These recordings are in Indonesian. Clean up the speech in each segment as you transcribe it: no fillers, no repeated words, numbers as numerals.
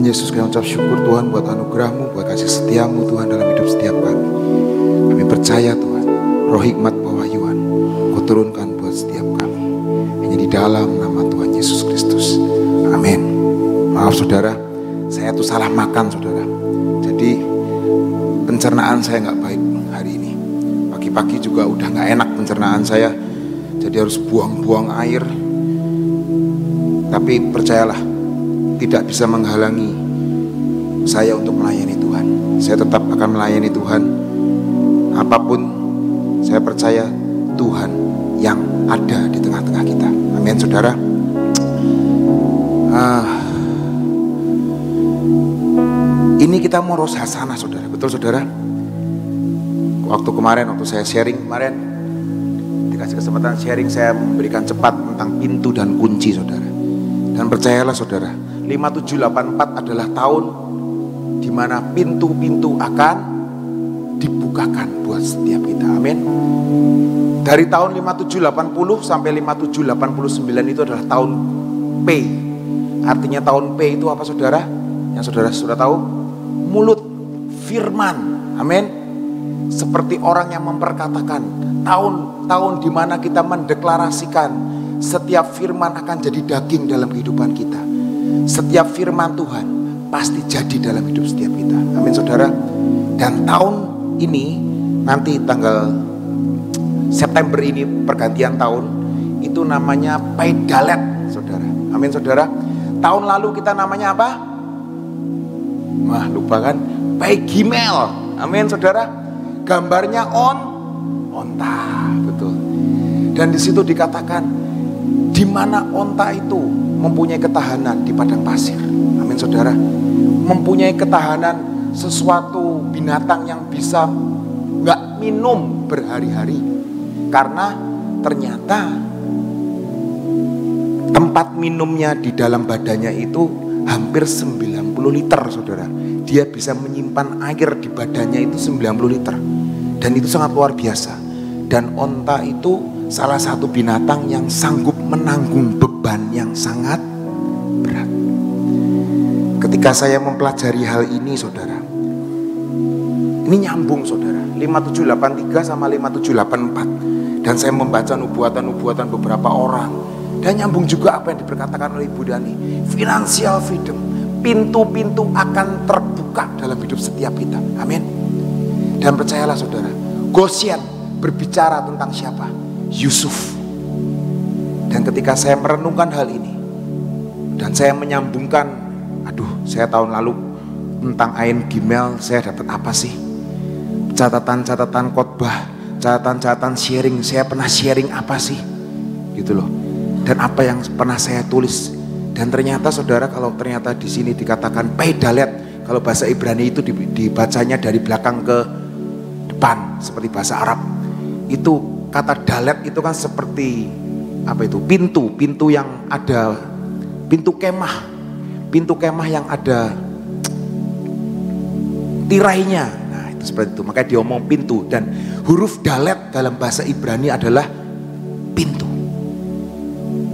Tuhan Yesus, kami ucap syukur Tuhan buat anugerah-Mu, buat kasih setia-Mu Tuhan dalam hidup setiap kami. Kami percaya Tuhan, roh hikmat pewahyuan Kau turunkan buat setiap kami. Hanya di dalam nama Tuhan Yesus Kristus. Amin. Maaf saudara, saya tuh salah makan saudara. Jadi pencernaan saya nggak baik hari ini. Pagi-pagi juga udah nggak enak pencernaan saya. Jadi harus buang-buang air. Tapi percayalah, tidak bisa menghalangi saya untuk melayani Tuhan. Saya tetap akan melayani Tuhan. Apapun, saya percaya Tuhan yang ada di tengah-tengah kita. Amin saudara. Ini kita mau rosh hasanah saudara. Betul saudara? Waktu kemarin, waktu saya sharing kemarin, dikasih kesempatan sharing, saya memberikan cepat tentang pintu dan kunci saudara. Dan percayalah saudara, 5784 adalah tahun di mana pintu-pintu akan dibukakan buat setiap kita. Amin. Dari tahun 5780 sampai 5789 itu adalah tahun P. Artinya tahun P itu apa saudara? Yang saudara sudah tahu? Mulut, firman. Amin. Seperti orang yang memperkatakan, tahun di mana kita mendeklarasikan setiap firman akan jadi daging dalam kehidupan kita. Setiap firman Tuhan pasti jadi dalam hidup setiap kita. Amin saudara. Dan tahun ini, nanti tanggal September ini pergantian tahun, itu namanya Paidalet saudara. Amin saudara. Tahun lalu kita namanya apa? Wah lupa kan? Paigimel. Amin saudara. Gambarnya onta, betul. Dan di situ dikatakan, di mana onta itu mempunyai ketahanan di padang pasir. Amin saudara. Mempunyai ketahanan sesuatu binatang yang bisa nggak minum berhari-hari. Karena ternyata tempat minumnya di dalam badannya itu hampir 90 liter saudara. Dia bisa menyimpan air di badannya itu 90 liter. Dan itu sangat luar biasa. Dan onta itu salah satu binatang yang sanggup menanggung beban yang sangat berat. Ketika saya mempelajari hal ini saudara, ini nyambung saudara, 5783 sama 5784. Dan saya membaca nubuatan-nubuatan beberapa orang. Dan nyambung juga apa yang diberkatakan oleh Ibu Dani. Financial freedom, pintu-pintu akan terbuka dalam hidup setiap kita. Amin. Dan percayalah saudara, Goshen berbicara tentang siapa? Yusuf. Dan ketika saya merenungkan hal ini dan saya menyambungkan, saya tahun lalu tentang Ain Gimel saya dapat apa sih? Catatan-catatan khotbah, catatan-catatan sharing, saya pernah sharing apa sih? Gitu loh. Dan apa yang pernah saya tulis. Dan ternyata saudara, kalau ternyata di sini dikatakan Paidalet, kalau bahasa Ibrani itu dibacanya dari belakang ke depan seperti bahasa Arab. Itu kata dalet itu kan seperti apa itu? Pintu yang ada, pintu kemah yang ada tirainya. Nah itu seperti itu, makanya diomong pintu. Dan huruf dalet dalam bahasa Ibrani adalah pintu.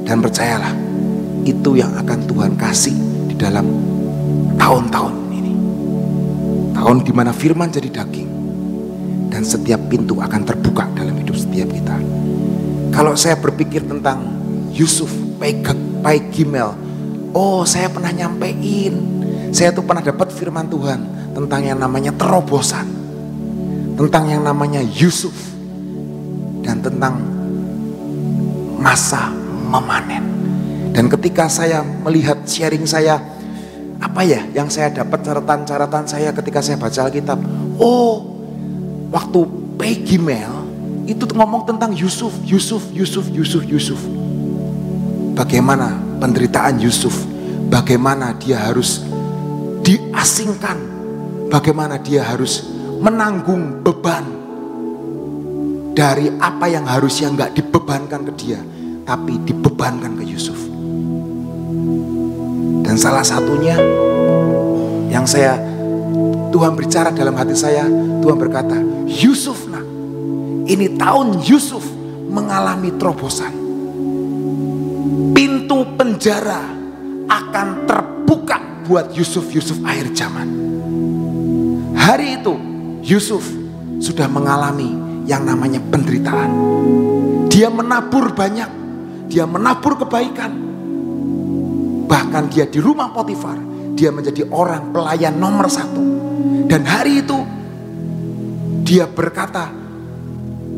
Dan percayalah, itu yang akan Tuhan kasih di dalam tahun-tahun ini. Tahun dimana firman jadi daging. Dan setiap pintu akan terbuka dalam hidup setiap kita. Kalau saya berpikir tentang Yusuf, Paigimel, saya pernah nyampein. Saya tuh pernah dapat firman Tuhan tentang yang namanya terobosan. Tentang yang namanya Yusuf. Dan tentang masa memanen. Dan ketika saya melihat sharing saya, apa ya yang saya dapat, catatan-catatan saya ketika saya baca Alkitab. Waktu Paigimel itu ngomong tentang Yusuf. Bagaimana penderitaan Yusuf, bagaimana dia harus diasingkan, bagaimana dia harus menanggung beban dari apa yang harusnya nggak dibebankan ke dia, tapi dibebankan ke Yusuf. Dan salah satunya yang Tuhan bicara dalam hati saya, Tuhan berkata, Yusuf nak, ini tahun Yusuf mengalami terobosan. Pintu penjara akan terbuka buat Yusuf akhir zaman. Hari itu Yusuf sudah mengalami yang namanya penderitaan. Dia menabur banyak, dia menabur kebaikan. Bahkan dia di rumah Potifar, dia menjadi orang pelayan nomor 1. Dan hari itu dia berkata,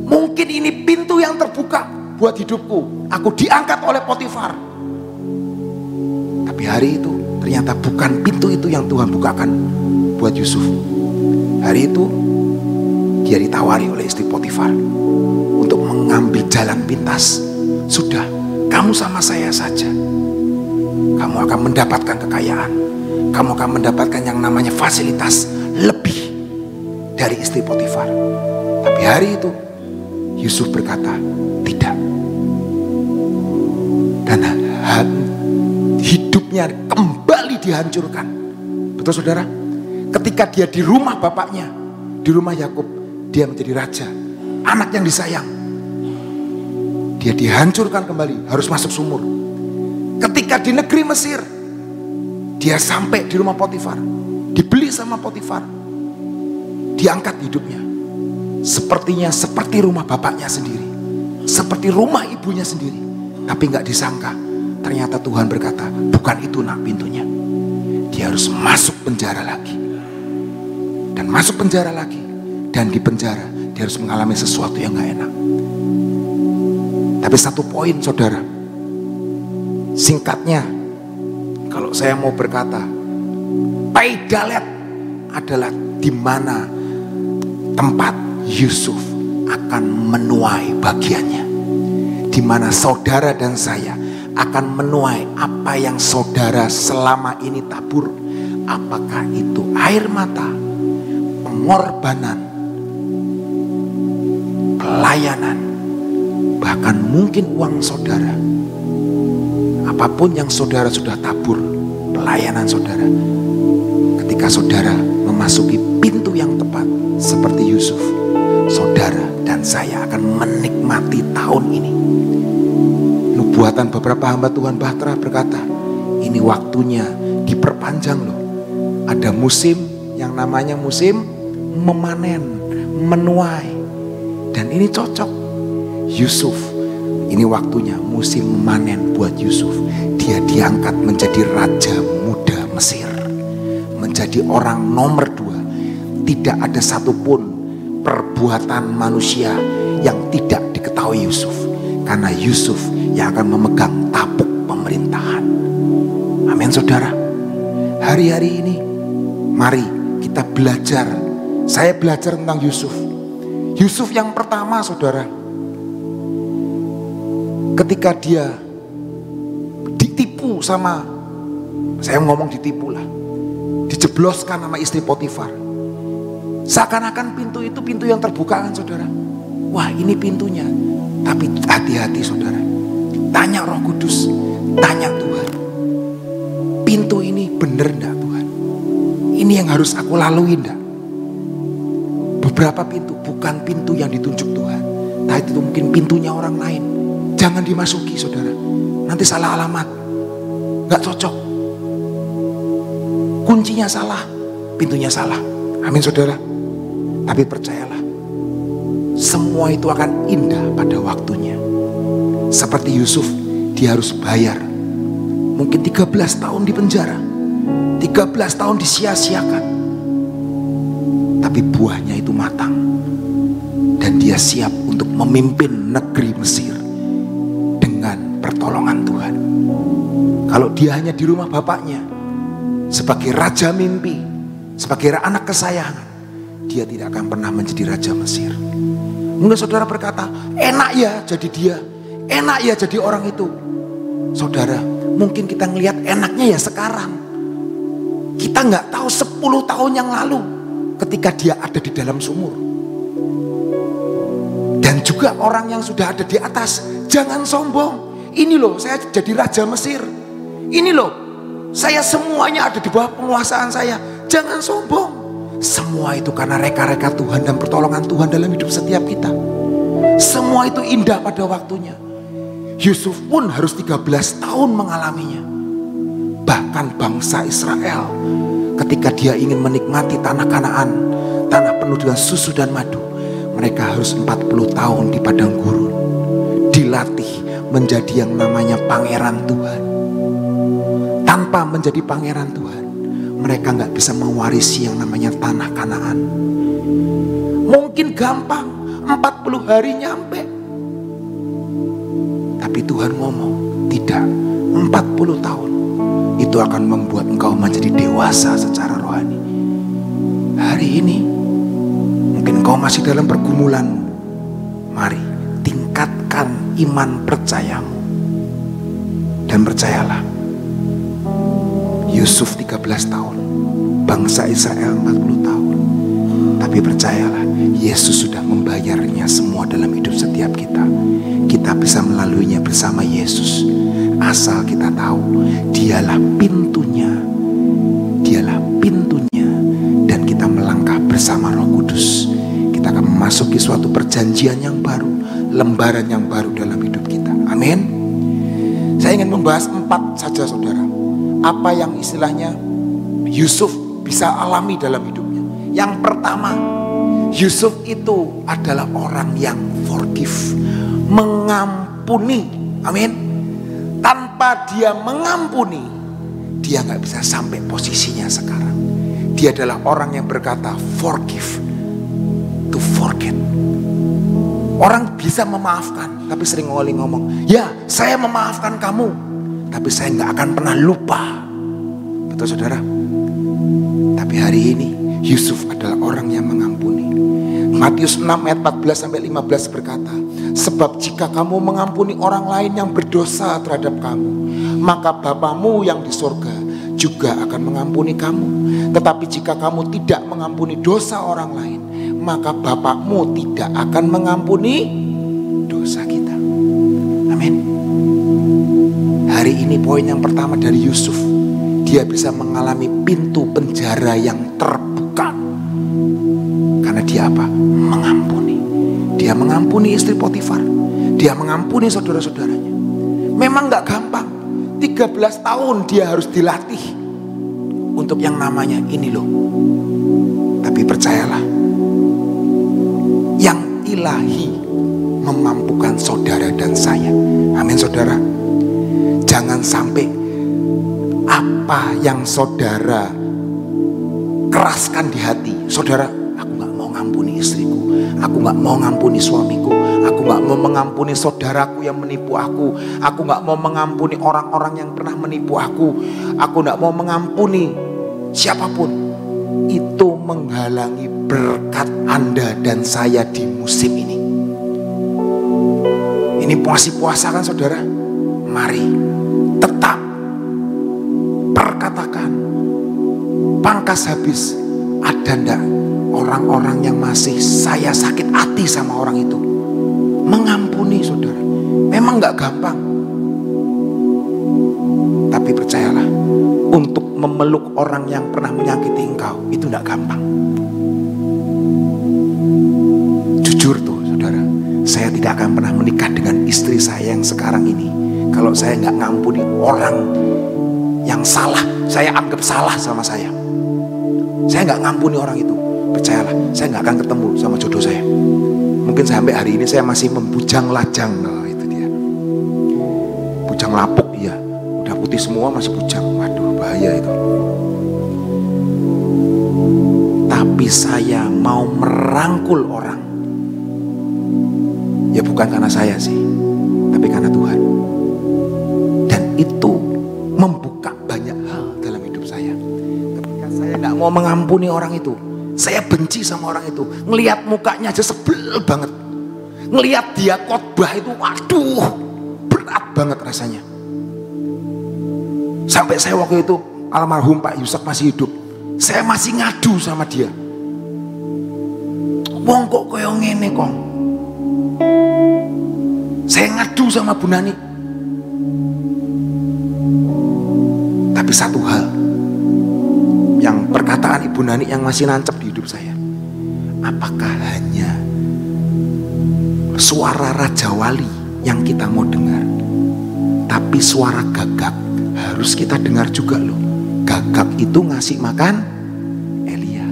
mungkin ini pintu yang terbuka buat hidupku. Aku diangkat oleh Potifar. Tapi hari itu ternyata bukan pintu itu yang Tuhan bukakan buat Yusuf. Hari itu dia ditawari oleh istri Potifar untuk mengambil jalan pintas. Sudah, kamu sama saya saja. Kamu akan mendapatkan kekayaan. Kamu akan mendapatkan yang namanya fasilitas lebih dari istri Potifar. Tapi hari itu Yusuf berkata, tidak. Dan hidupnya kembali dihancurkan. Betul saudara? Ketika dia di rumah bapaknya, di rumah Yakub, dia menjadi raja, anak yang disayang. Dia dihancurkan kembali, harus masuk sumur. Ketika di negeri Mesir, dia sampai di rumah Potifar, dibeli sama Potifar, diangkat hidupnya. Sepertinya seperti rumah bapaknya sendiri, seperti rumah ibunya sendiri. Tapi gak disangka, ternyata Tuhan berkata, bukan itu nak pintunya. Dia harus masuk penjara lagi. Dan masuk penjara lagi. Dan di penjara dia harus mengalami sesuatu yang gak enak. Tapi satu poin saudara, singkatnya, kalau saya mau berkata, Paidalet adalah di mana tempat Yusuf akan menuai bagiannya. Di mana saudara dan saya akan menuai apa yang saudara selama ini tabur. Apakah itu air mata, pengorbanan, pelayanan, bahkan mungkin uang saudara. Apapun yang saudara sudah tabur, pelayanan saudara, ketika saudara memasuki pintu yang tepat seperti Yusuf, saudara dan saya akan menikmati tahun ini. Nubuatan beberapa hamba Tuhan Bahtera berkata, ini waktunya diperpanjang loh. Ada musim yang namanya musim memanen, menuai. Dan ini cocok. Yusuf, ini waktunya musim memanen buat Yusuf. Dia diangkat menjadi raja muda Mesir, menjadi orang nomor 2. Tidak ada satupun perbuatan manusia yang tidak diketahui Yusuf, karena Yusuf yang akan memegang tapuk pemerintahan. Amin saudara. Hari-hari ini mari kita belajar. Saya belajar tentang Yusuf. Yusuf yang pertama saudara, ketika dia ditipu sama, saya ngomong ditipu lah, dijebloskan sama istri Potifar. Seakan-akan pintu itu pintu yang terbuka kan saudara. Wah ini pintunya. Tapi hati-hati saudara. Tanya Roh Kudus, tanya Tuhan. Pintu ini bener enggak Tuhan? Ini yang harus aku lalui enggak? Beberapa pintu bukan pintu yang ditunjuk Tuhan, tapi itu mungkin pintunya orang lain. Jangan dimasuki saudara. Nanti salah alamat, enggak cocok. Kuncinya salah, pintunya salah. Amin saudara. Tapi percayalah, semua itu akan indah pada waktunya. Seperti Yusuf, dia harus bayar. Mungkin 13 tahun di penjara, 13 tahun disia-siakan. Tapi buahnya itu matang. Dan dia siap untuk memimpin negeri Mesir dengan pertolongan Tuhan. Kalau dia hanya di rumah bapaknya, sebagai raja mimpi, sebagai anak kesayangan, dia tidak akan pernah menjadi raja Mesir. Mungkin saudara berkata, enak ya jadi dia, enak ya jadi orang itu. Saudara, mungkin kita ngelihat enaknya ya sekarang. Kita nggak tahu 10 tahun yang lalu ketika dia ada di dalam sumur. Dan juga orang yang sudah ada di atas, jangan sombong. Ini loh saya jadi raja Mesir. Ini loh saya semuanya ada di bawah penguasaan saya. Jangan sombong. Semua itu karena reka-reka Tuhan dan pertolongan Tuhan dalam hidup setiap kita. Semua itu indah pada waktunya. Yusuf pun harus 13 tahun mengalaminya. Bahkan bangsa Israel ketika dia ingin menikmati tanah Kanaan, tanah penuh dengan susu dan madu, mereka harus 40 tahun di padang gurun, dilatih menjadi yang namanya pangeran Tuhan. Tanpa menjadi pangeran Tuhan, mereka gak bisa mewarisi yang namanya tanah Kanaan. Mungkin gampang, 40 hari nyampe. Tapi Tuhan ngomong, tidak, 40 tahun. Itu akan membuat engkau menjadi dewasa secara rohani. Hari ini, mungkin engkau masih dalam pergumulan. Mari, tingkatkan iman percayamu. Dan percayalah, Yusuf 13 tahun, bangsa Israel 40 tahun. Tapi percayalah, Yesus sudah membayarnya semua dalam hidup setiap kita. Kita bisa melaluinya bersama Yesus, asal kita tahu Dialah pintunya. Dialah pintunya. Dan kita melangkah bersama Roh Kudus. Kita akan memasuki suatu perjanjian yang baru, lembaran yang baru dalam hidup kita. Amin. Saya ingin membahas 4 saja, saudara, apa yang istilahnya Yusuf bisa alami dalam hidupnya. Yang pertama, Yusuf itu adalah orang yang forgive, mengampuni. Amin. Tanpa dia mengampuni, dia gak bisa sampai posisinya sekarang. Dia adalah orang yang berkata forgive, to forget. Orang bisa memaafkan, tapi sering ngomong, ya saya memaafkan kamu, tapi saya gak akan pernah lupa. Betul saudara? Tapi hari ini Yusuf adalah orang yang mengampuni. Matius 6 ayat 14-15 berkata, sebab jika kamu mengampuni orang lain yang berdosa terhadap kamu, maka Bapamu yang di surga juga akan mengampuni kamu. Tetapi jika kamu tidak mengampuni dosa orang lain, maka Bapakmu tidak akan mengampuni dosa kita. Amin. Hari ini poin yang pertama dari Yusuf, dia bisa mengalami pintu penjara yang terbuka. Karena dia apa? Mengampuni. Dia mengampuni istri Potifar. Dia mengampuni saudara-saudaranya. Memang gak gampang. 13 tahun dia harus dilatih untuk yang namanya ini loh. Tapi percayalah, yang ilahi memampukan saudara dan saya. Amin saudara. Jangan sampai apa yang saudara keraskan di hati, saudara, aku gak mau ngampuni istriku, aku gak mau ngampuni suamiku, aku gak mau mengampuni saudaraku yang menipu aku gak mau mengampuni orang-orang yang pernah menipu aku gak mau mengampuni siapapun. Itu menghalangi berkat Anda dan saya di musim ini. Ini masih puasa kan saudara? Mari tetap perkatakan, pangkas habis, ada ndak orang-orang yang masih saya sakit hati sama orang itu? Mengampuni saudara, memang gak gampang. Tapi percayalah, untuk memeluk orang yang pernah menyakiti engkau, itu gak gampang. Jujur tuh saudara, saya tidak akan pernah menikah dengan istri saya yang sekarang ini kalau saya gak ngampuni orang yang salah, saya anggap salah sama saya. Saya gak ngampuni orang itu, percayalah, saya gak akan ketemu sama jodoh saya. Mungkin sampai hari ini saya masih membujang lajang. Nah, itu dia. Bujang lapuk, iya. Udah putih semua masih bujang. Waduh, bahaya itu. Tapi saya mau merangkul orang. Ya bukan karena saya sih, tapi karena Tuhan. Dan itu membuka banyak hal dalam hidup saya. Ketika saya gak mau mengampuni orang itu, saya benci sama orang itu. Ngelihat mukanya aja sebel banget. Ngelihat dia khotbah itu, waduh, berat banget rasanya. Sampai saya waktu itu, almarhum Pak Yusak masih hidup, saya masih ngadu sama dia. Wong kok koyo ngene kong. Saya ngadu sama Bu Nani. Tapi satu hal, yang perkataan Ibu Nani yang masih nancep di hidup saya. Apakah hanya suara Raja Wali yang kita mau dengar, tapi suara gagak harus kita dengar juga loh. Gagak itu ngasih makan Elia.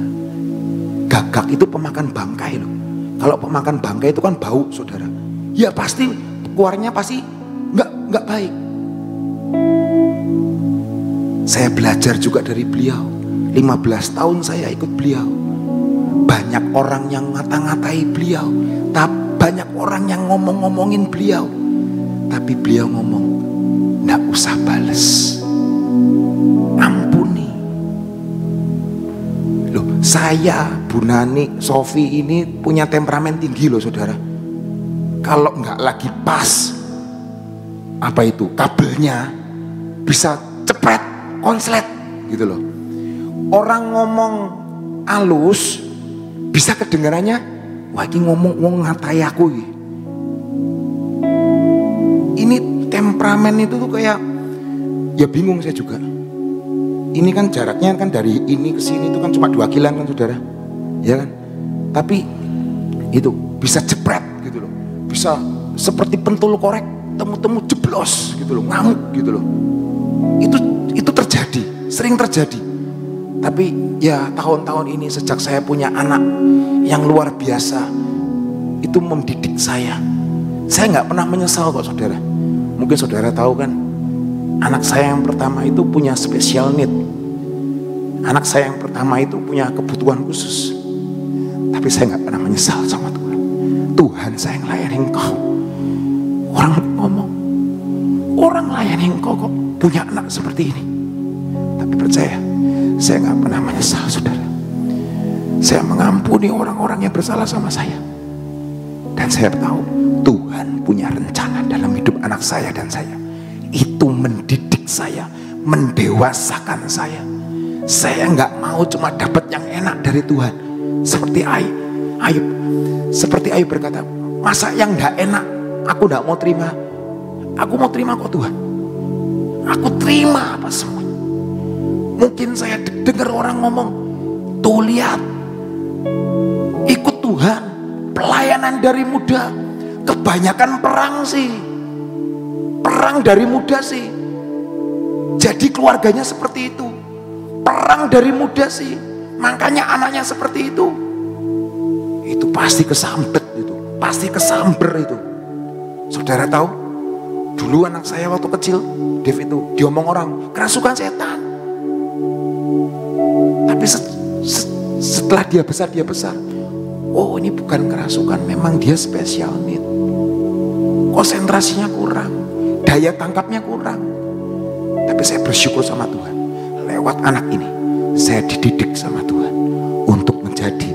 Gagak itu pemakan bangkai loh. Kalau pemakan bangkai itu kan bau, saudara. Ya pasti keluarnya pasti nggak baik. Saya belajar juga dari beliau. 15 tahun saya ikut beliau. Banyak orang yang ngata-ngatai beliau, banyak orang yang ngomong-ngomongin beliau. Tapi beliau ngomong, nggak usah bales, ampuni. Loh, saya, Bu Nani, Sofi ini punya temperamen tinggi loh, saudara. Kalau nggak lagi pas kabelnya, bisa cepet, konslet gitu loh. Orang ngomong alus bisa kedengarannya, wah ini ngomong ngatai aku gitu. Ini temperamen itu tuh kayak, ya bingung saya juga. Ini kan jaraknya kan dari ini ke sini itu kan cuma 2 kiloan kan, saudara, ya kan? Tapi itu bisa jepret gitu loh, bisa seperti pentul korek, temu-temu jeblos gitu loh, ngamuk gitu loh. Itu terjadi, sering terjadi. Tapi ya tahun-tahun ini sejak saya punya anak yang luar biasa, itu mendidik saya. Saya nggak pernah menyesal kok, saudara. Mungkin saudara tahu kan, anak saya yang pertama itu punya special need. Anak saya yang pertama itu punya kebutuhan khusus. Tapi saya nggak pernah menyesal sama Tuhan. Tuhan, saya ngelayan Engkau. Orang ngomong, orang layani Engkau kok punya anak seperti ini. Tapi percaya, saya nggak pernah menyesal, saudara. Saya mengampuni orang-orang yang bersalah sama saya. Dan saya tahu Tuhan punya rencana dalam hidup anak saya dan saya. Itu mendidik saya, mendewasakan saya. Saya nggak mau cuma dapat yang enak dari Tuhan. Seperti Ayub. Seperti Ayub berkata, masa yang nggak enak aku nggak mau terima. Aku mau terima kok Tuhan. Aku terima apa semua. Mungkin saya dengar orang ngomong, tuh lihat, ikut Tuhan, pelayanan dari muda, kebanyakan perang sih, perang dari muda sih, jadi keluarganya seperti itu, perang dari muda sih, makanya anaknya seperti itu pasti kesambet itu, pasti kesamber itu. Saudara tahu, dulu anak saya waktu kecil, Dev itu diomong orang kerasukan setan. Tapi setelah dia besar, oh ini bukan kerasukan, memang dia spesial need. Konsentrasinya kurang, daya tangkapnya kurang. Tapi saya bersyukur sama Tuhan, lewat anak ini saya dididik sama Tuhan untuk menjadi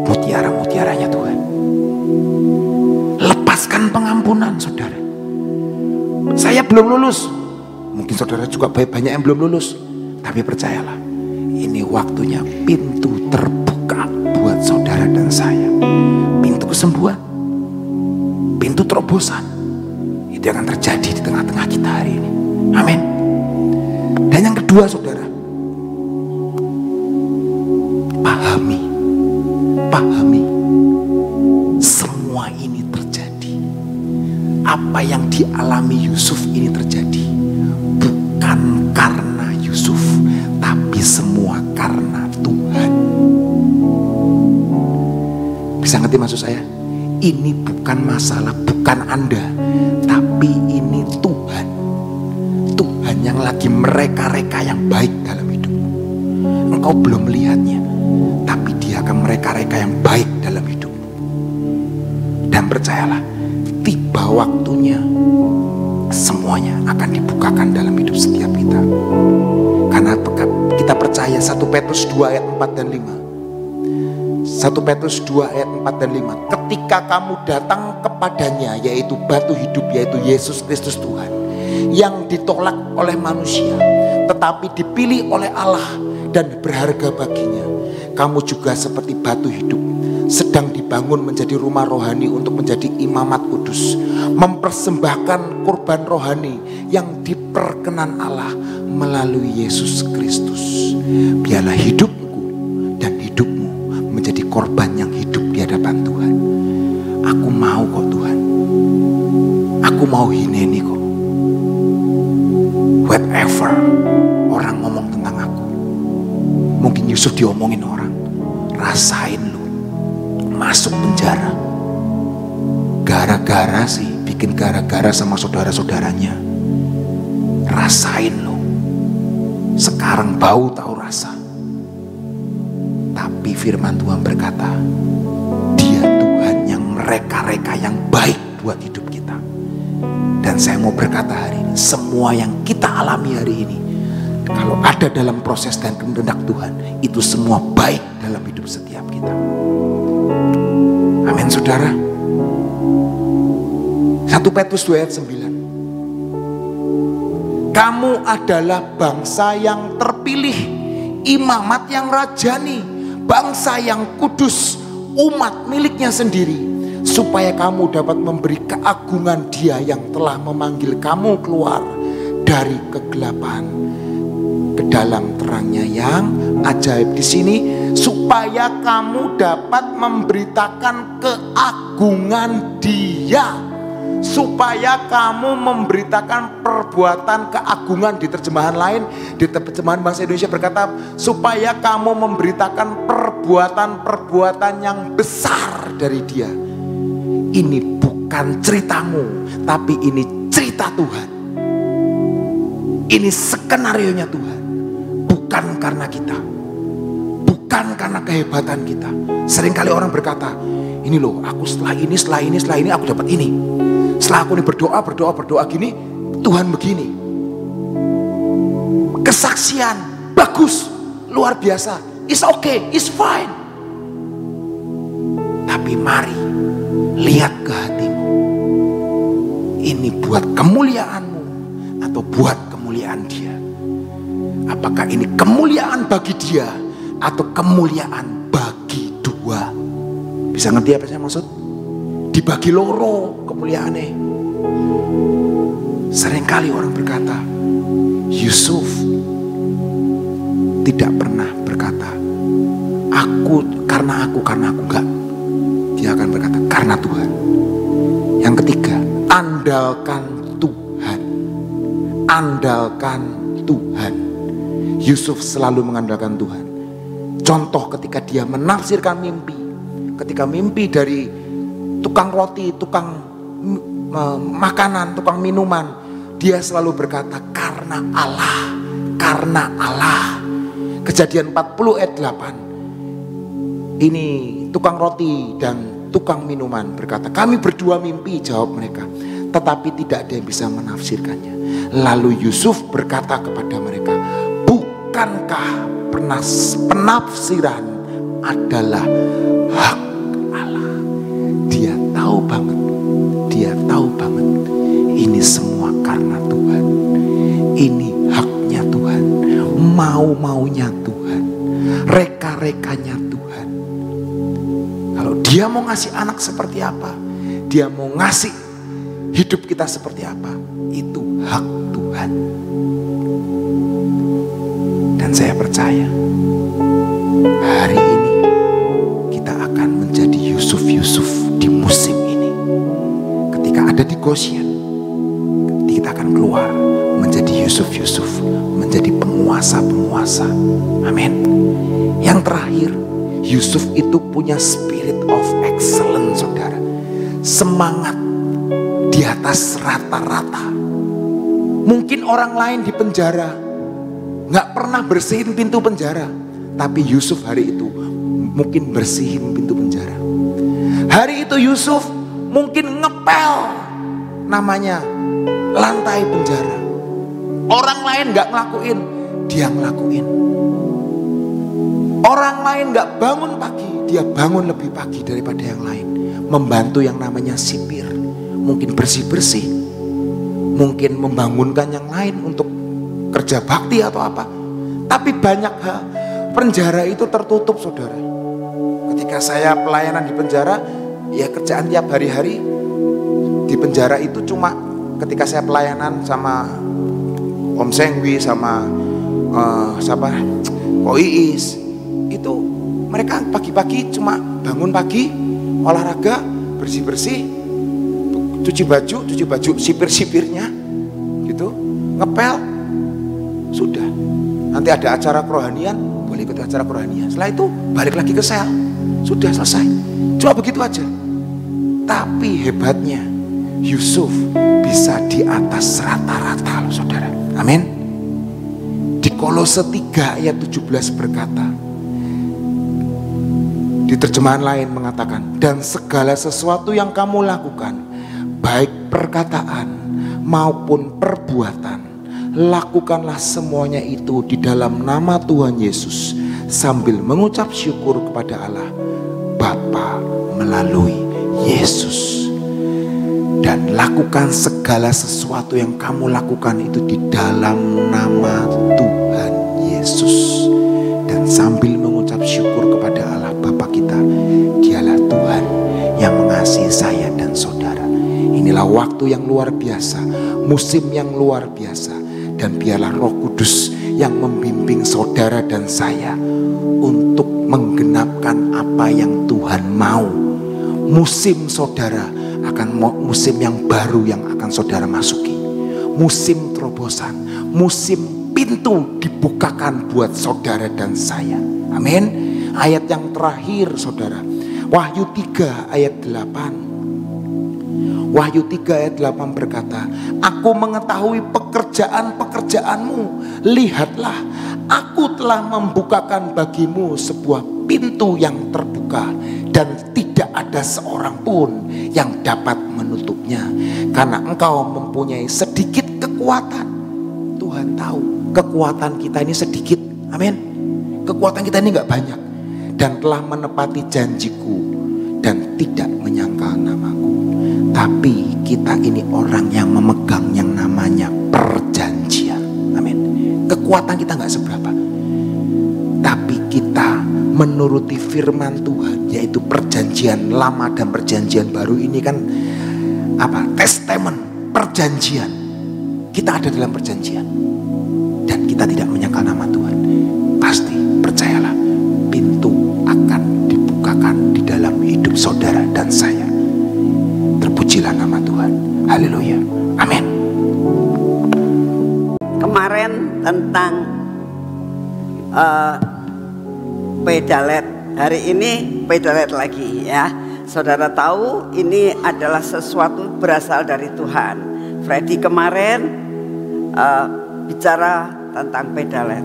mutiara-mutiaranya Tuhan. Lepaskan pengampunan, saudara. Saya belum lulus, mungkin saudara juga banyak yang belum lulus. Tapi percayalah, ini waktunya pintu terbuka buat saudara dan saya. Pintu kesembuhan, pintu terobosan, itu akan terjadi di tengah-tengah kita hari ini. Amin. Dan yang kedua, saudara, pahami semua ini terjadi. Apa yang dialami Yusuf ini terjadi bukan karena Yusuf, tapi semua karena Tuhan. Bisa ngerti maksud saya? Ini bukan masalah, bukan Anda, tapi ini Tuhan. Tuhan yang lagi mereka-reka yang baik dalam hidupmu. Engkau belum melihatnya, tapi Dia akan mereka-reka yang baik dalam hidupmu. Dan percayalah, tiba waktunya semuanya akan dibukakan dalam hidup setiap kita. Karena kita percaya 1 Petrus 2 ayat 4 dan 5. 1 Petrus 2 ayat 4 dan 5. Ketika kamu datang kepadanya, yaitu batu hidup, yaitu Yesus Kristus Tuhan, yang ditolak oleh manusia tetapi dipilih oleh Allah dan berharga baginya, kamu juga seperti batu hidup, sedang dibangun menjadi rumah rohani untuk menjadi imamat kudus, mempersembahkan kurban rohani yang diperkenan Allah melalui Yesus Kristus. Biarlah hidupku dan hidupmu menjadi korban yang hidup di hadapan Tuhan. Aku mau kok Tuhan, aku mau hineni kok. whatever orang ngomong tentang aku. Mungkin Yusuf diomongin orang, rasain lu masuk penjara. Gara-gara sih, bikin gara-gara sama saudara-saudaranya. Rasain lu. Sekarang bau tahu rasa. Tapi firman Tuhan berkata, Dia Tuhan yang mereka-reka yang baik buat hidup kita. Dan saya mau berkata hari ini, semua yang kita alami hari ini, kalau ada dalam proses dan kehendak Tuhan, itu semua baik dalam hidup setiap kita. Amin saudara. 1 Petrus 2 ayat 9. Kamu adalah bangsa yang terpilih, imamat yang rajani, bangsa yang kudus, umat miliknya sendiri, supaya kamu dapat memberi keagungan Dia yang telah memanggil kamu keluar dari kegelapan ke dalam terangnya yang ajaib. Di sini supaya kamu dapat memberitakan keagungan Dia. Supaya kamu memberitakan perbuatan keagungan. Di terjemahan lain, di terjemahan bahasa Indonesia berkata, supaya kamu memberitakan perbuatan-perbuatan yang besar dari Dia. Ini bukan ceritamu, tapi ini cerita Tuhan. Ini skenarionya Tuhan. Bukan karena kita, bukan karena kehebatan kita. Seringkali orang berkata, ini loh, aku setelah ini aku dapat ini. Setelah aku ini berdoa gini, Tuhan begini. Kesaksian bagus, luar biasa, it's okay, it's fine. Tapi mari lihat ke hatimu. Ini buat kemuliaanmu atau buat kemuliaan Dia? Apakah ini kemuliaan bagi Dia atau kemuliaan bagi dua? Bisa ngerti apa saya maksud? Dibagi loro kemuliaannya. Seringkali orang berkata, Yusuf tidak pernah berkata, karena aku enggak. Dia akan berkata, karena Tuhan. Yang ketiga, andalkan Tuhan. Andalkan Tuhan. Yusuf selalu mengandalkan Tuhan. Contoh ketika dia menafsirkan mimpi. Ketika mimpi dari tukang roti, tukang makanan, tukang minuman, dia selalu berkata, karena Allah, karena Allah. Kejadian 40 ayat 8. Ini tukang roti dan tukang minuman berkata, kami berdua mimpi, jawab mereka, tetapi tidak ada yang bisa menafsirkannya. Lalu Yusuf berkata kepada mereka, bukankah penafsiran adalah hak Allah? Dia tahu banget ini semua karena Tuhan. Ini haknya Tuhan, mau-maunya Tuhan, reka-rekanya Tuhan. Kalau Dia mau ngasih anak seperti apa, Dia mau ngasih hidup kita seperti apa, itu hak Tuhan. Dan saya percaya hari ini kita akan menjadi Yusuf-Yusuf di musim ini. Ketika ada di Goshen, kita akan keluar menjadi Yusuf-Yusuf, menjadi penguasa-penguasa. Amin. Yang terakhir, Yusuf itu punya spirit of excellence, saudara. Semangat di atas rata-rata. Mungkin orang lain di penjara gak pernah bersihin pintu penjara, tapi Yusuf hari itu mungkin bersihin pintu penjara. Hari itu Yusuf mungkin ngepel namanya lantai penjara. Orang lain gak ngelakuin, dia ngelakuin. Orang lain gak bangun pagi, dia bangun lebih pagi daripada yang lain. Membantu yang namanya sipir, mungkin bersih-bersih, mungkin membangunkan yang lain untuk kerja bakti atau apa. Tapi banyak hal. Penjara itu tertutup, saudara. Ketika saya pelayanan di penjara, ya kerjaan tiap hari-hari di penjara itu cuma ketika saya pelayanan sama Om Sengwi, sama siapa, Ko Iis, itu mereka pagi-pagi cuma bangun pagi, olahraga, bersih-bersih, cuci baju sipir-sipirnya gitu, ngepel, Sudah. Nanti ada acara kerohanian, boleh ikut acara kerohanian. Setelah itu balik lagi ke sel. Sudah selesai. Cuma begitu aja. Tapi hebatnya Yusuf bisa di atas rata-rata loh saudara. Amin. Di Kolose 3 ayat 17 berkata, di terjemahan lain mengatakan, dan segala sesuatu yang kamu lakukan, baik perkataan maupun perbuatan, lakukanlah semuanya itu di dalam nama Tuhan Yesus, sambil mengucap syukur kepada Allah Bapa melalui Yesus. Dan lakukan segala sesuatu yang kamu lakukan itu di dalam nama Tuhan Yesus, dan sambil mengucap syukur kepada Allah Bapa kita. Dialah Tuhan yang mengasihi saya dan saudara. Inilah waktu yang luar biasa, musim yang luar biasa. Dan biarlah Roh Kudus yang membimbing saudara dan saya untuk menggenapkan apa yang Tuhan mau. Musim saudara akan musim yang baru yang akan saudara masuki. Musim terobosan, musim pintu dibukakan buat saudara dan saya. Amin. Ayat yang terakhir saudara, Wahyu 3 ayat 8. Wahyu 3 ayat 8 berkata, aku mengetahui pekerjaan-pekerjaanmu. Lihatlah, aku telah membukakan bagimu sebuah pintu yang terbuka, dan tidak ada seorang pun yang dapat menutupnya. Karena engkau mempunyai sedikit kekuatan. Tuhan tahu kekuatan kita ini sedikit. Amin. Kekuatan kita ini gak banyak. Dan telah menepati janjiku dan tidak menyangkal namaku. Tapi kita ini orang yang memegang yang namanya perjanjian. Amin. Kekuatan kita gak seberapa, tapi kita menuruti firman Tuhan, yaitu perjanjian lama dan perjanjian baru. Ini kan apa? Testament, perjanjian. Kita ada dalam perjanjian dan kita tidak menyangkal nama Tuhan. Pasti percayalah, pintu akan dibukakan di dalam hidup saudara dan saya. Terpujilah nama Tuhan. Haleluya. Amin. Kemarin tentang pedalet, hari ini pedalet lagi ya. Saudara tahu ini adalah sesuatu berasal dari Tuhan. Freddy kemarin bicara tentang pedalet,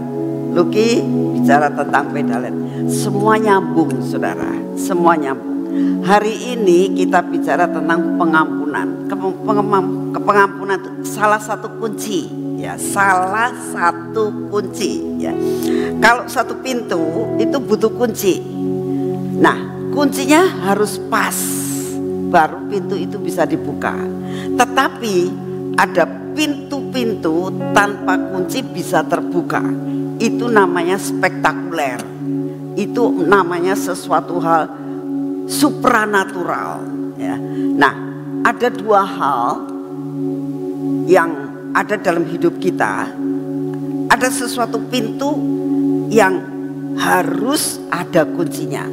Lucky bicara tentang pedalet. Semua nyambung saudara, semua nyambung. Hari ini kita bicara tentang pengampunan. Pengampunan itu salah satu kunci ya, salah satu kunci ya. Kalau satu pintu itu butuh kunci. Nah, kuncinya harus pas, baru pintu itu bisa dibuka. Tetapi ada pintu-pintu tanpa kunci bisa terbuka. Itu namanya spektakuler. Itu namanya sesuatu hal supranatural ya. Nah, ada dua hal yang ada dalam hidup kita. Ada sesuatu pintu yang harus ada kuncinya,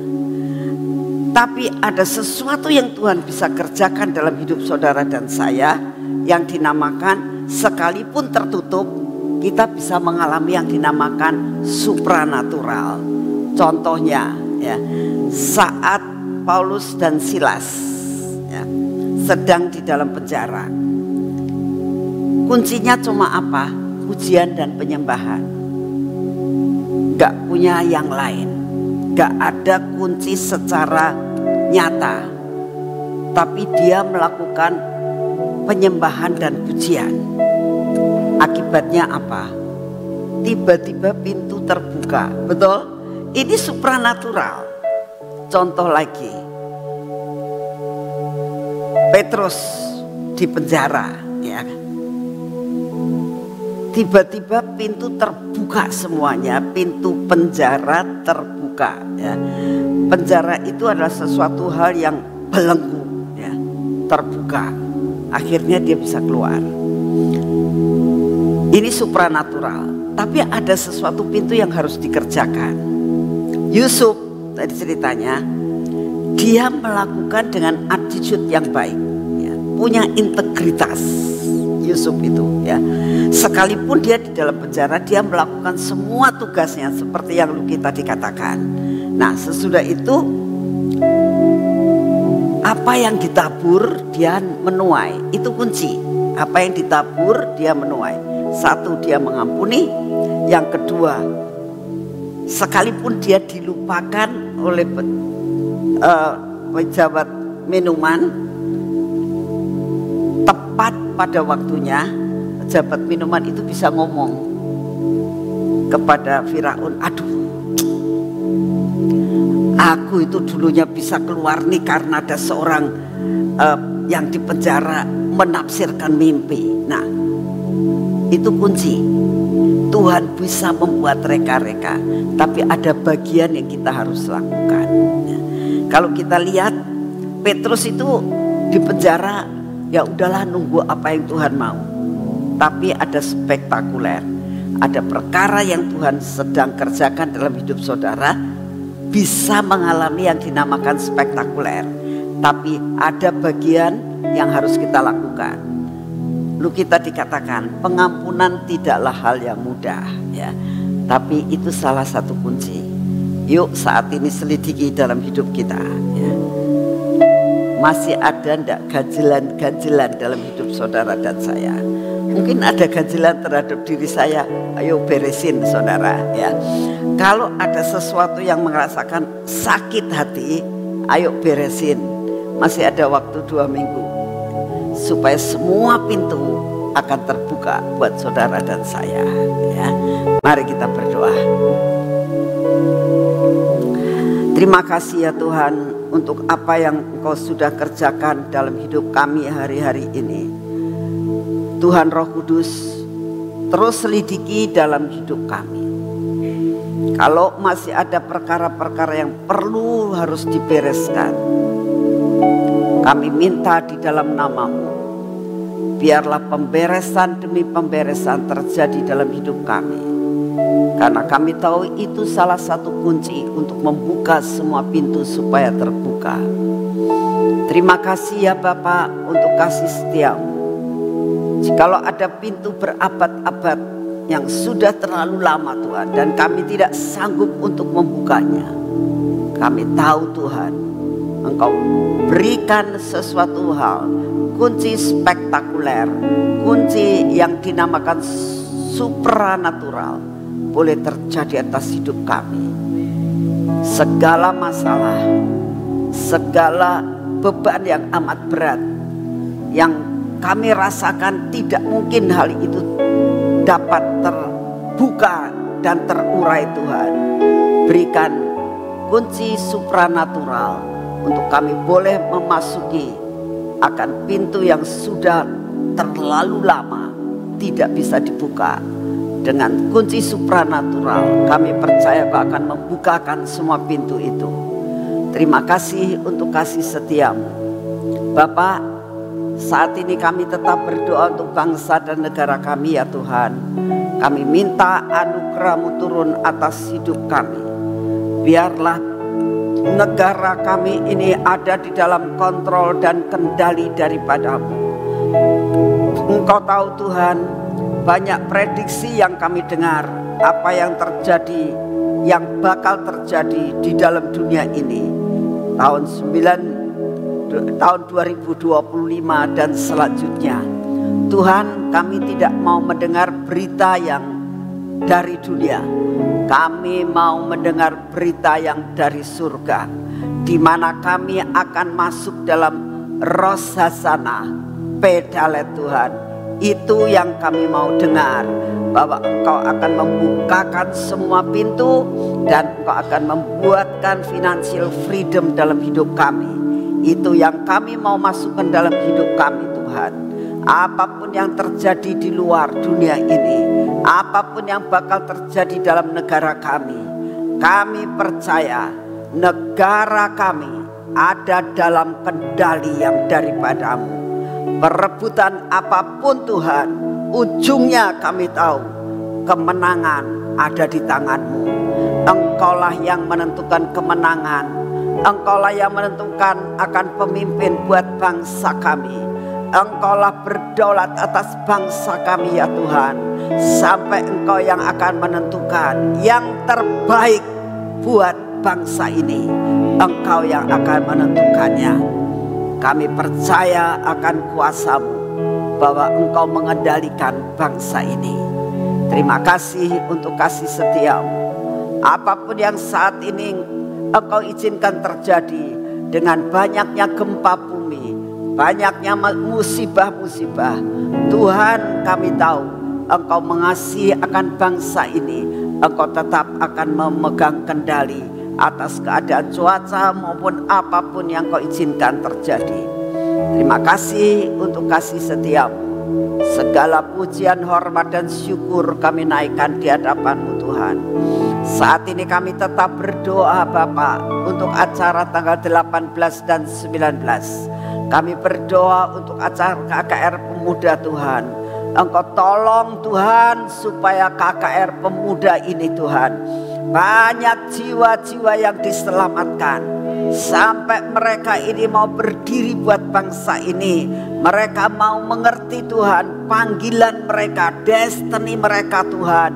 tapi ada sesuatu yang Tuhan bisa kerjakan dalam hidup saudara dan saya, yang dinamakan sekalipun tertutup, kita bisa mengalami yang dinamakan supranatural. Contohnya ya, saat Paulus dan Silas ya, sedang di dalam penjara. Kuncinya cuma apa? Pujian dan penyembahan. Gak punya yang lain. Gak ada kunci secara nyata. Tapi dia melakukan penyembahan dan pujian. Akibatnya apa? Tiba-tiba pintu terbuka. Betul? Ini supranatural. Contoh lagi, Petrus di penjara ya. Tiba-tiba pintu terbuka semuanya, pintu penjara terbuka ya. Penjara itu adalah sesuatu hal yang belenggu ya, terbuka. Akhirnya dia bisa keluar. Ini supranatural, tapi ada sesuatu pintu yang harus dikerjakan. Yusuf tadi ceritanya, dia melakukan dengan attitude yang baik ya, punya integritas Yusuf itu ya. Sekalipun dia di dalam penjara, dia melakukan semua tugasnya seperti yang Luki tadi katakan. Nah, sesudah itu apa yang ditabur dia menuai, itu kunci. Apa yang ditabur dia menuai. Satu, dia mengampuni. Yang kedua, sekalipun dia dilupakan oleh pejabat minuman, tepat pada waktunya pejabat minuman itu bisa ngomong kepada Firaun, aduh, aku itu dulunya bisa keluar nih karena ada seorang yang di penjara menafsirkan mimpi. Nah, itu kunci. Tuhan bisa membuat reka-reka, tapi ada bagian yang kita harus lakukan. Kalau kita lihat Petrus itu di penjara, ya udahlah nunggu apa yang Tuhan mau. Tapi ada spektakuler, ada perkara yang Tuhan sedang kerjakan dalam hidup saudara, bisa mengalami yang dinamakan spektakuler. Tapi ada bagian yang harus kita lakukan. Lu kita dikatakan pengampunan tidaklah hal yang mudah ya, tapi itu salah satu kunci. Yuk saat ini selidiki dalam hidup kita ya. Masih ada ndak ganjilan-ganjilan dalam hidup saudara dan saya? Mungkin ada ganjilan terhadap diri saya, ayo beresin saudara ya. Kalau ada sesuatu yang merasakan sakit hati, ayo beresin. Masih ada waktu 2 minggu supaya semua pintu akan terbuka buat saudara dan saya ya. Mari kita berdoa. Terima kasih ya Tuhan untuk apa yang Engkau sudah kerjakan dalam hidup kami hari-hari ini. Tuhan Roh Kudus, terus selidiki dalam hidup kami. Kalau masih ada perkara-perkara yang perlu harus dibereskan, kami minta di dalam nama-Mu, biarlah pemberesan demi pemberesan terjadi dalam hidup kami. Karena kami tahu itu salah satu kunci untuk membuka semua pintu supaya terbuka. Terima kasih ya Bapa untuk kasih setia-Mu. Jikalau ada pintu berabad-abad yang sudah terlalu lama Tuhan, dan kami tidak sanggup untuk membukanya, kami tahu Tuhan, Engkau berikan sesuatu hal, kunci spektakuler, kunci yang dinamakan supranatural boleh terjadi atas hidup kami. Segala masalah, segala beban yang amat berat yang kami rasakan, tidak mungkin hal itu dapat terbuka dan terurai Tuhan. Berikan kunci supranatural untuk kami boleh memasuki akan pintu yang sudah terlalu lama tidak bisa dibuka. Dengan kunci supranatural kami percaya Kau akan membukakan semua pintu itu. Terima kasih untuk kasih setia-Mu Bapak. Saat ini kami tetap berdoa untuk bangsa dan negara kami ya Tuhan. Kami minta anugerah-Mu turun atas hidup kami. Biarlah negara kami ini ada di dalam kontrol dan kendali daripada-Mu. Engkau tahu Tuhan, banyak prediksi yang kami dengar, apa yang terjadi, yang bakal terjadi di dalam dunia ini tahun 2025 dan selanjutnya. Tuhan, kami tidak mau mendengar berita yang dari dunia. Kami mau mendengar berita yang dari surga, di mana kami akan masuk dalam Rosh Hashanah, Pedalet Tuhan. Itu yang kami mau dengar, bahwa Engkau akan membukakan semua pintu dan Engkau akan membuatkan financial freedom dalam hidup kami. Itu yang kami mau masukkan dalam hidup kami Tuhan. Apapun yang terjadi di luar dunia ini, apapun yang bakal terjadi dalam negara kami percaya negara kami ada dalam kendali yang daripada-Mu. Perebutan apapun Tuhan, ujungnya kami tahu kemenangan ada di tangan-Mu. Engkaulah yang menentukan kemenangan. Engkaulah yang menentukan akan pemimpin buat bangsa kami. Engkaulah berdaulat atas bangsa kami ya Tuhan. Sampai Engkau yang akan menentukan yang terbaik buat bangsa ini. Engkau yang akan menentukannya. Kami percaya akan kuasa-Mu, bahwa Engkau mengendalikan bangsa ini. Terima kasih untuk kasih setia-Mu. Apapun yang saat ini Engkau izinkan terjadi, dengan banyaknya gempa bumi, banyaknya musibah-musibah, Tuhan, kami tahu Engkau mengasihi akan bangsa ini. Engkau tetap akan memegang kendali atas keadaan cuaca maupun apapun yang Kau izinkan terjadi. Terima kasih untuk kasih setia-Mu. Segala pujian, hormat dan syukur kami naikkan di hadapan-Mu Tuhan. Saat ini kami tetap berdoa Bapa untuk acara tanggal 18 dan 19. Kami berdoa untuk acara KKR Pemuda Tuhan. Engkau tolong Tuhan supaya KKR Pemuda ini Tuhan, banyak jiwa-jiwa yang diselamatkan. Sampai mereka ini mau berdiri buat bangsa ini. Mereka mau mengerti Tuhan, panggilan mereka, destiny mereka Tuhan,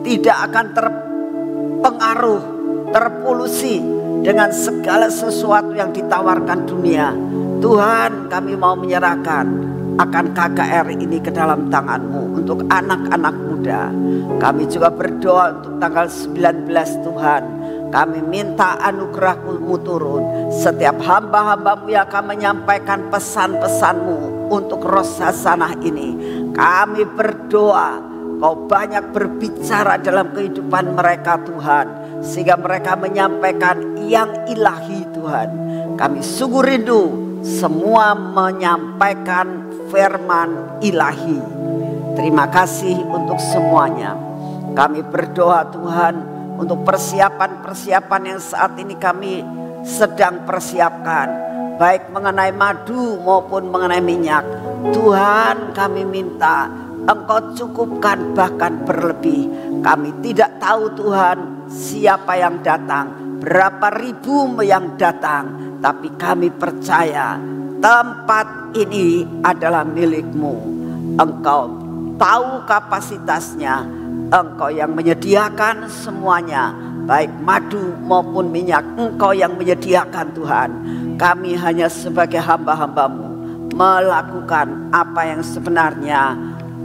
tidak akan terpengaruh, terpolusi dengan segala sesuatu yang ditawarkan dunia. Tuhan, kami mau menyerahkan akan KKR ini ke dalam tangan-Mu untuk anak-anak muda. Kami juga berdoa untuk tanggal 19 Tuhan. Kami minta anugerah-Mu turun. Setiap hamba-hamba-Mu yang akan menyampaikan pesan-pesan-Mu untuk Rosh Hasanah ini, kami berdoa Kau banyak berbicara dalam kehidupan mereka Tuhan, sehingga mereka menyampaikan yang ilahi Tuhan. Kami sungguh rindu semua menyampaikan firman ilahi. Terima kasih untuk semuanya. Kami berdoa Tuhan untuk persiapan-persiapan yang saat ini kami sedang persiapkan, baik mengenai madu maupun mengenai minyak. Tuhan, kami minta Engkau cukupkan bahkan berlebih. Kami tidak tahu Tuhan siapa yang datang, berapa ribu yang datang, tapi kami percaya tempat ini adalah milik-Mu. Engkau tahu kapasitasnya. Engkau yang menyediakan semuanya, baik madu maupun minyak. Engkau yang menyediakan Tuhan. Kami hanya sebagai hamba-hamba-Mu melakukan apa yang sebenarnya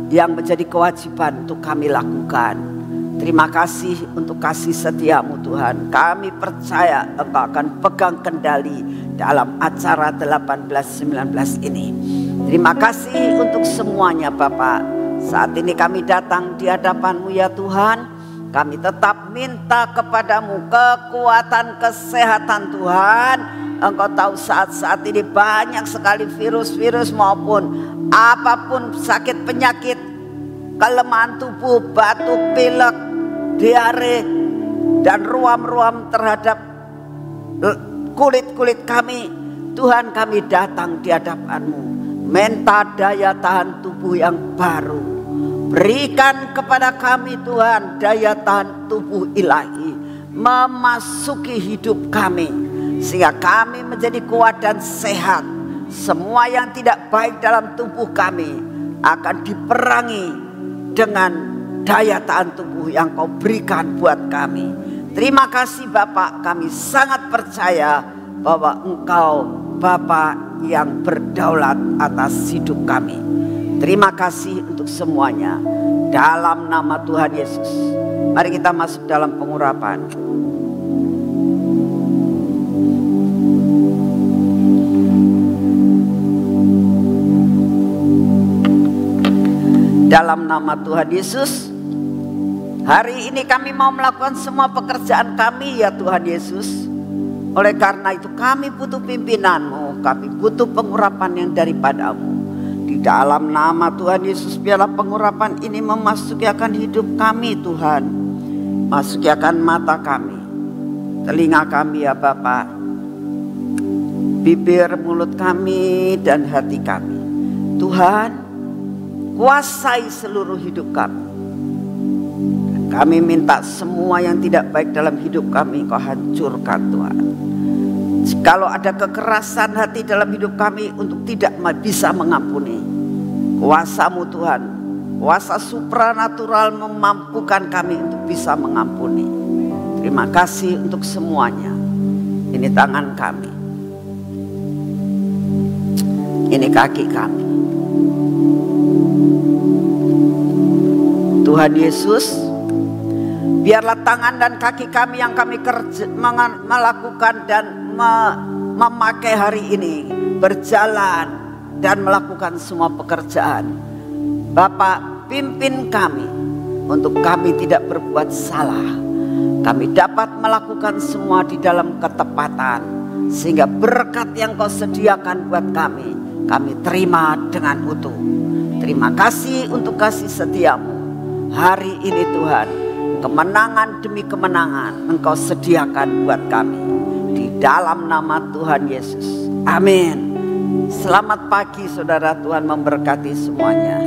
yang menjadi kewajiban untuk kami lakukan. Terima kasih untuk kasih setia-Mu Tuhan. Kami percaya Engkau akan pegang kendali dalam acara 18-19 ini. Terima kasih untuk semuanya Bapak. Saat ini kami datang di hadapan-Mu ya Tuhan. Kami tetap minta kepada-Mu kekuatan, kesehatan Tuhan. Engkau tahu saat-saat ini banyak sekali virus-virus maupun apapun sakit penyakit, kelemahan tubuh, batuk, pilek, diare, dan ruam-ruam terhadap kulit-kulit kami. Tuhan, kami datang di hadapan-Mu, minta daya tahan tubuh yang baru. Berikan kepada kami Tuhan daya tahan tubuh ilahi, memasuki hidup kami, sehingga kami menjadi kuat dan sehat. Semua yang tidak baik dalam tubuh kami akan diperangi dengan daya tahan tubuh yang Kau berikan buat kami. Terima kasih Bapak, kami sangat percaya bahwa Engkau Bapak yang berdaulat atas hidup kami. Terima kasih untuk semuanya. Dalam nama Tuhan Yesus, mari kita masuk dalam pengurapan. Dalam nama Tuhan Yesus, hari ini kami mau melakukan semua pekerjaan kami ya Tuhan Yesus. Oleh karena itu kami butuh pimpinan-Mu, kami butuh pengurapan yang daripada-Mu. Di dalam nama Tuhan Yesus, biarlah pengurapan ini memasuki akan hidup kami Tuhan. Masuki akan mata kami, telinga kami ya Bapa, bibir, mulut kami dan hati kami. Tuhan, kuasai seluruh hidup kami. Dan kami minta semua yang tidak baik dalam hidup kami Kau hancurkan Tuhan. Kalau ada kekerasan hati dalam hidup kami untuk tidak bisa mengampuni, kuasa-Mu Tuhan, kuasa supranatural memampukan kami untuk bisa mengampuni. Terima kasih untuk semuanya. Ini tangan kami, ini kaki kami. Tuhan Yesus, biarlah tangan dan kaki kami yang kami melakukan dan memakai hari ini berjalan dan melakukan semua pekerjaan. Bapak, pimpin kami untuk kami tidak berbuat salah. Kami dapat melakukan semua di dalam ketepatan, sehingga berkat yang Kau sediakan buat kami terima dengan utuh. Terima kasih untuk kasih setia-Mu. Hari ini Tuhan, kemenangan demi kemenangan Engkau sediakan buat kami. Di dalam nama Tuhan Yesus. Amin. Selamat pagi saudara, Tuhan memberkati semuanya.